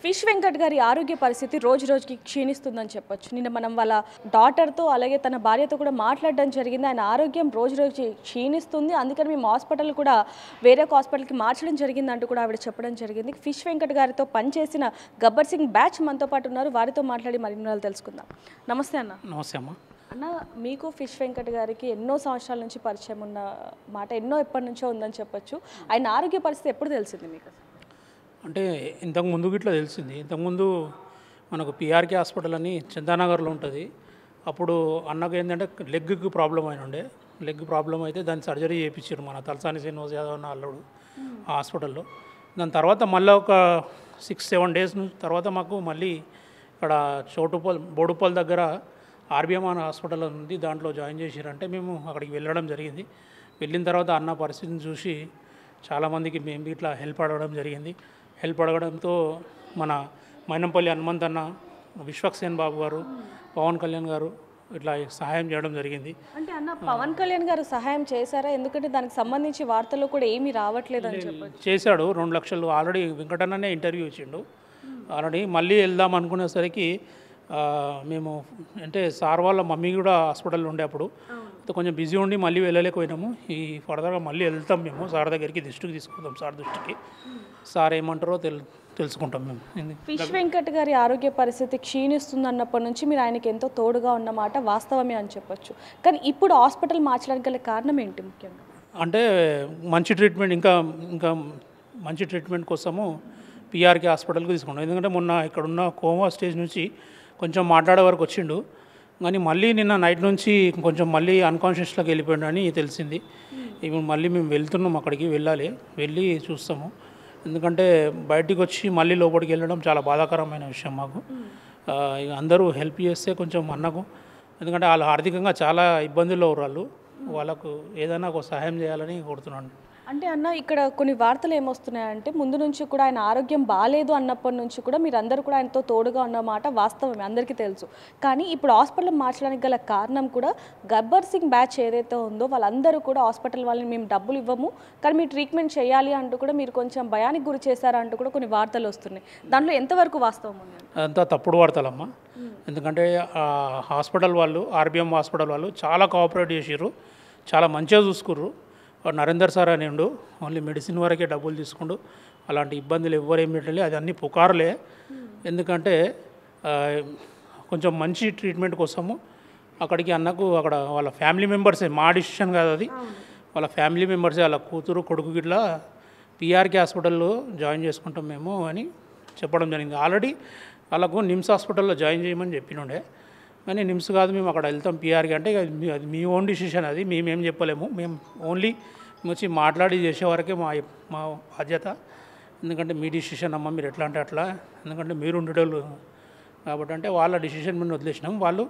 Fish Venkat గారి ఆరోగ్య పరిస్థితి రోజు రోజుకి క్షీణిస్తుందని చెప్పొచ్చు. నిన్న మనం వాళ్ళ డాటర్తో అలాగే తన భార్యతో కూడా మాట్లాడడం జరిగింది. ఆయన ఆరోగ్యం రోజు రోజుకి క్షీణిస్తుంది, అందుకని మేము హాస్పిటల్ కూడా వేరే ఒక హాస్పిటల్కి మార్చడం జరిగింది అంటూ కూడా ఆవిడ చెప్పడం జరిగింది. ఫిష్ వెంకట్ గారితో పనిచేసిన గబ్బర్ సింగ్ బ్యాచ్ మనతో పాటు ఉన్నారు, వారితో మాట్లాడి మరిన్ని వివరాలు తెలుసుకుందాం. నమస్తే అన్న. నమస్తే అమ్మ. అన్న, మీకు ఫిష్ వెంకట్ గారికి ఎన్నో సంవత్సరాల నుంచి పరిచయం ఉన్న మాట, ఎప్పటి నుంచో ఉందని చెప్పొచ్చు. ఆయన ఆరోగ్య పరిస్థితి ఎప్పుడు తెలిసింది మీకు? అంటే ఇంతకుముందు ఇట్లా తెలిసింది. ఇంతకుముందు మనకు పిఆర్కే హాస్పిటల్ అని చందానగర్లో ఉంటుంది. అప్పుడు అన్నకు ఏంటంటే లెగ్కి ప్రాబ్లం అయిన ఉండే. లెగ్ ప్రాబ్లం అయితే దాన్ని సర్జరీ చేయించారు మన తలసాని శ్రీనివాస్ యాదవ్ అన్న అల్లుడు ఆ హాస్పిటల్లో. దాని తర్వాత మళ్ళీ ఒక 6-7 డేస్ తర్వాత మాకు మళ్ళీ ఇక్కడ బోడుపల్ దగ్గర ఆర్బిఎం హాస్పిటల్ ఉంది, దాంట్లో జాయిన్ చేసిరంటే మేము అక్కడికి వెళ్ళడం జరిగింది. వెళ్ళిన తర్వాత అన్న పరిస్థితిని చూసి చాలామందికి మేము ఇట్లా హెల్ప్ అడగడం జరిగింది. హెల్ప్ అడగడంతో మన మైనంపల్లి హనుమంత్ అన్న, విశ్వక్సేన్ బాబు గారు, పవన్ కళ్యాణ్ గారు ఇట్లా సహాయం చేయడం జరిగింది. అంటే అన్న, పవన్ కళ్యాణ్ గారు సహాయం చేశారా? ఎందుకంటే దానికి సంబంధించి వార్తల్లో కూడా ఏమీ రావట్లేదు అని చెప్పొచ్చు. చేశాడు. 2 లక్షలు ఆల్రెడీ వెంకటన్ననే ఇంటర్వ్యూ ఇచ్చిండు ఆల్రెడీ. మళ్ళీ వెళ్దాం అనుకునేసరికి మేము అంటే సార్ వాళ్ళ మమ్మీ కూడా హాస్పిటల్లో ఉండే అప్పుడు కొంచెం బిజీ ఉండి మళ్ళీ వెళ్ళలేకపోయినాము. ఈ ఫర్దర్గా మళ్ళీ వెళ్తాం మేము సార్ దగ్గరికి, దృష్టికి తీసుకుంటాం సార్ దృష్టికి. సార్ ఏమంటారో తెలుసుకుంటాం మేము. ఫిష్ వెంకట్ గారి ఆరోగ్య పరిస్థితి క్షీణిస్తుంది అన్నప్పటి నుంచి మీరు ఆయనకి ఎంతో తోడుగా ఉన్నమాట వాస్తవమే అని చెప్పొచ్చు. కానీ ఇప్పుడు హాస్పిటల్ మార్చడానికి గల కారణం ఏంటి ముఖ్యంగా? అంటే మంచి ట్రీట్మెంట్, ఇంకా మంచి ట్రీట్మెంట్ కోసము పిఆర్కే హాస్పిటల్కి తీసుకున్నాం. ఎందుకంటే మొన్న ఇక్కడున్న కోమా స్టేజ్ నుంచి కొంచెం మాట్లాడే వరకు వచ్చిండు, కానీ మళ్ళీ నిన్న నైట్ నుంచి కొంచెం మళ్ళీ అన్కాన్షియస్లోకి వెళ్ళిపోయాడు అని తెలిసింది. ఇప్పుడు మళ్ళీ మేము వెళ్తున్నాం, అక్కడికి వెళ్ళి చూస్తాము. ఎందుకంటే బయటికి వచ్చి మళ్ళీ లోపలికి వెళ్ళడం చాలా బాధాకరమైన విషయం మాకు. అందరూ హెల్ప్ చేస్తే కొంచెం అన్నకు, ఎందుకంటే వాళ్ళు ఆర్థికంగా చాలా ఇబ్బందుల్లో ఉన్నారు, వాళ్ళకు ఏదైనా ఒక సహాయం చేయాలని కోరుతున్నాను. అంటే అన్న, ఇక్కడ కొన్ని వార్తలు ఏమొస్తున్నాయంటే ముందు నుంచి కూడా ఆయన ఆరోగ్యం బాగాలేదు అన్నప్పటి నుంచి కూడా మీరందరూ కూడా ఆయనతో తోడుగా ఉన్నమాట వాస్తవమే, అందరికీ తెలుసు. కానీ ఇప్పుడు హాస్పిటల్ మార్చడానికి గల కారణం కూడా గబ్బర్ సింగ్ బ్యాచ్ ఏదైతే ఉందో వాళ్ళందరూ కూడా హాస్పిటల్ వాళ్ళని మేము డబ్బులు ఇవ్వము, కానీ మీరు ట్రీట్మెంట్ చేయాలి అంటూ కూడా మీరు కొంచెం భయానికి గురి చేశారంటూ కూడా కొన్ని వార్తలు వస్తున్నాయి. దాంట్లో ఎంతవరకు వాస్తవం ఉంది? అదంతా తప్పుడు వార్తలమ్మా. ఎందుకంటే హాస్పిటల్ వాళ్ళు, ఆర్బిఎం హాస్పిటల్ వాళ్ళు చాలా కోఆపరేట్ చేసారు, చాలా మంచిగా చూసుకుర్రు. నరేందర్ సార్ అని ఉండు, ఓన్లీ మెడిసిన్ వరకే డబ్బులు తీసుకుండు, అలాంటి ఇబ్బందులు ఎవ్వరేం పెట్టలే. అది అన్నీ పుకారులే. ఎందుకంటే కొంచెం మంచి ట్రీట్మెంట్ కోసము అక్కడికి అన్నకు అక్కడ వాళ్ళ ఫ్యామిలీ మెంబర్సే, మా డిసిషన్ కాదు అది, వాళ్ళ ఫ్యామిలీ మెంబర్సే, వాళ్ళ కూతురు కొడుకు గిట్లా పిఆర్కే హాస్పిటల్లో జాయిన్ చేసుకుంటాం మేము అని చెప్పడం జరిగింది. ఆల్రెడీ వాళ్ళకు నిమ్స్ హాస్పిటల్లో జాయిన్ చేయమని చెప్పినుండే, కానీ నిమ్స్ కాదు మేము అక్కడ వెళ్తాం పిఆర్కే అంటే అది మీ ఓన్ డిసిషన్, అది మేమేం చెప్పలేము. మేము ఓన్లీ వచ్చి మాట్లాడి చేసే వరకే మా బాధ్యత. ఎందుకంటే మీ డిసిషన్ అమ్మ, మీరు ఎట్లా అంటే అట్లా, ఎందుకంటే మీరు ఉండేటోళ్ళు కాబట్టి అంటే వాళ్ళ డిసిషన్ మీద వదిలేసినాం. వాళ్ళు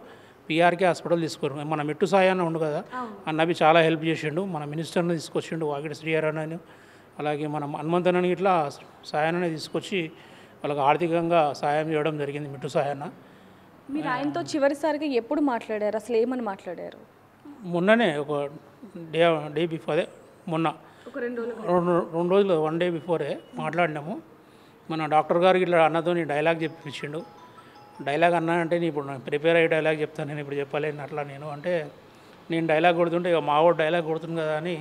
పిఆర్కే హాస్పిటల్ తీసుకోరు. మన మెట్టు సాయాన్ని ఉండు కదా, అన్నవి చాలా హెల్ప్ చేసిండు. మన మినిస్టర్ని తీసుకొచ్చిండు, వాకిటి శ్రీహరణ, అలాగే మన హనుమంతనని ఇట్లా సాయాన్ని తీసుకొచ్చి వాళ్ళకి ఆర్థికంగా సాయం చేయడం జరిగింది మెట్టు సాయాన్న. మీరు ఆయనతో చివరిసారిగా ఎప్పుడు మాట్లాడారు? అసలు ఏమని మాట్లాడారు? మొన్ననే ఒక డే బిఫోరే, మొన్న 2 రోజులు 1 డే బిఫోరే మాట్లాడినాము. మన డాక్టర్ గారికి ఇట్లా అన్నతో డైలాగ్ చెప్పించిండు. డైలాగ్ అన్నా అంటే నేను ఇప్పుడు ప్రిపేర్ అయ్యే డైలాగ్ చెప్తాను, నేను ఇప్పుడు చెప్పలేను అట్లా నేను అంటే, నేను డైలాగ్ కొడుతుంటే ఇక మావాడు డైలాగ్ కొడుతుంది కదా అని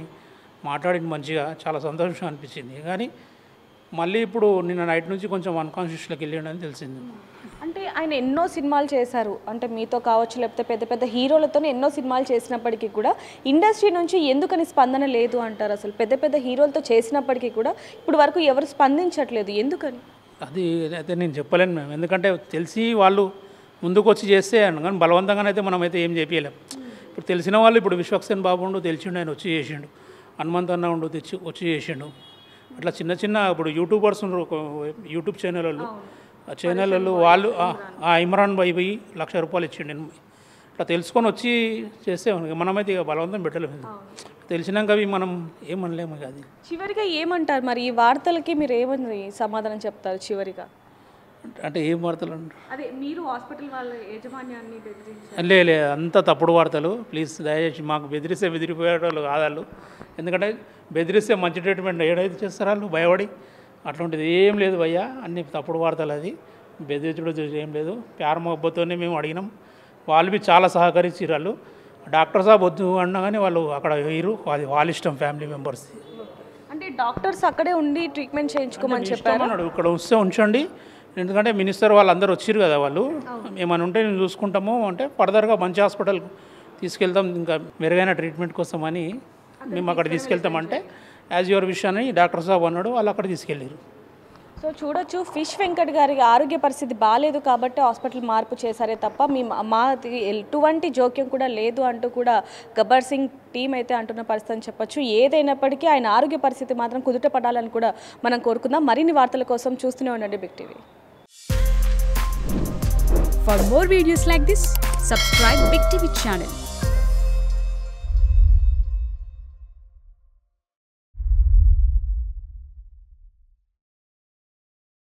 మాట్లాడింది మంచిగా, చాలా సంతోషం అనిపించింది. కానీ మళ్ళీ ఇప్పుడు నిన్న నైట్ నుంచి కొంచెం అన్కాన్షియస్లోకి వెళ్ళిండని తెలిసింది. అంటే ఆయన ఎన్నో సినిమాలు చేశారు, అంటే మీతో కావచ్చు లేకపోతే పెద్ద పెద్ద హీరోలతో ఎన్నో సినిమాలు చేసినప్పటికీ కూడా ఇండస్ట్రీ నుంచి ఎందుకని స్పందన లేదు అంటారు? అసలు పెద్ద పెద్ద హీరోలతో చేసినప్పటికీ కూడా ఇప్పుడు వరకు ఎవరు స్పందించట్లేదు, ఎందుకని? అది అయితే నేను చెప్పలేను మేము, ఎందుకంటే తెలిసి వాళ్ళు ముందుకు వచ్చి చేస్తే కానీ బలవంతంగానైతే మనమైతే ఏం చేయలేం. ఇప్పుడు తెలిసిన వాళ్ళు, ఇప్పుడు విశ్వక్సేన్ బాబు ఉండు తెలిసిండు, ఆయన వచ్చి చేసిండు. హనుమంత్ అన్న ఉండు వచ్చి చేసిండు. అట్లా చిన్న చిన్న ఇప్పుడు యూట్యూబర్స్ ఉన్నారు, యూట్యూబ్ ఛానల్ వాళ్ళు ఇమ్రాన్ భాయ్ పోయి ₹1,00,000 ఇచ్చిండు. అట్లా తెలుసుకొని వచ్చి చేస్తే మనమైతే ఇక బలవంతం పెట్టలేము. తెలిసినాక అవి మనం ఏమనలేము. అది చివరిగా ఏమంటారు మరి ఈ వార్తలకి? మీరు ఏమని సమాధానం చెప్తారు చివరిగా? అంటే ఏం వార్తలు అంటారు? అదే మీరు హాస్పిటల్ వాళ్ళ యాజమాన్యాన్ని బెదిరించారు? లే అంతా తప్పుడు వార్తలు. ప్లీజ్ దయచేసి మాకు బెదిరిపోయేవాళ్ళు కాదాళ్ళు. ఎందుకంటే బెదిరిస్తే మంచి ట్రీట్మెంట్ ఏడైతే చేస్తారు వాళ్ళు భయపడి. అట్లాంటిది ఏం లేదు భయ్యా, అన్ని తప్పుడు వార్తలు. అది బెదిరించుడు ఏం లేదు. ప్యార మొహబ్బతోనే మేము అడిగినాం. వాళ్ళు బి చాలా సహకరించారు. వాళ్ళు డాక్టర్ సాబ్ వద్దు అన్నా కానీ వాళ్ళు అక్కడ వేయరు. అది వాళ్ళ ఇష్టం, ఫ్యామిలీ మెంబర్స్. అంటే డాక్టర్స్ అక్కడే ఉండి ట్రీట్మెంట్ చేయించుకోమని చెప్పారు. అన్నాడు ఇక్కడ వస్తే ఉంచండి, ఎందుకంటే మినిస్టర్ వాళ్ళందరూ వచ్చారు కదా, వాళ్ళు ఏమైనా ఉంటే నేను చూసుకుంటాము అంటే ఫర్దర్గా మంచి హాస్పిటల్కి తీసుకెళ్తాం ఇంకా మెరుగైన ట్రీట్మెంట్ కోసం అని మేము అక్కడ తీసుకెళ్తామంటే యాజ్ యువర్ విష్ అని డాక్టర్ సాబ్ అన్నాడు. వాళ్ళు అక్కడ తీసుకెళ్ళారు. సో చూడొచ్చు, ఫిష్ వెంకట్ గారి ఆరోగ్య పరిస్థితి బాగాలేదు కాబట్టి హాస్పిటల్ మార్పు చేశారే తప్ప మాది ఎటువంటి జోక్యం కూడా లేదు అంటూ కూడా గబ్బర్ సింగ్ టీం అయితే అంటున్న పరిస్థితి అని చెప్పొచ్చు. ఏదైనప్పటికీ ఆయన ఆరోగ్య పరిస్థితి మాత్రం కుదుట పడాలని కూడా మనం కోరుకుందాం. మరిన్ని వార్తల కోసం చూస్తూనే ఉండండి big TV. For more videos like this, subscribe Big TV channel.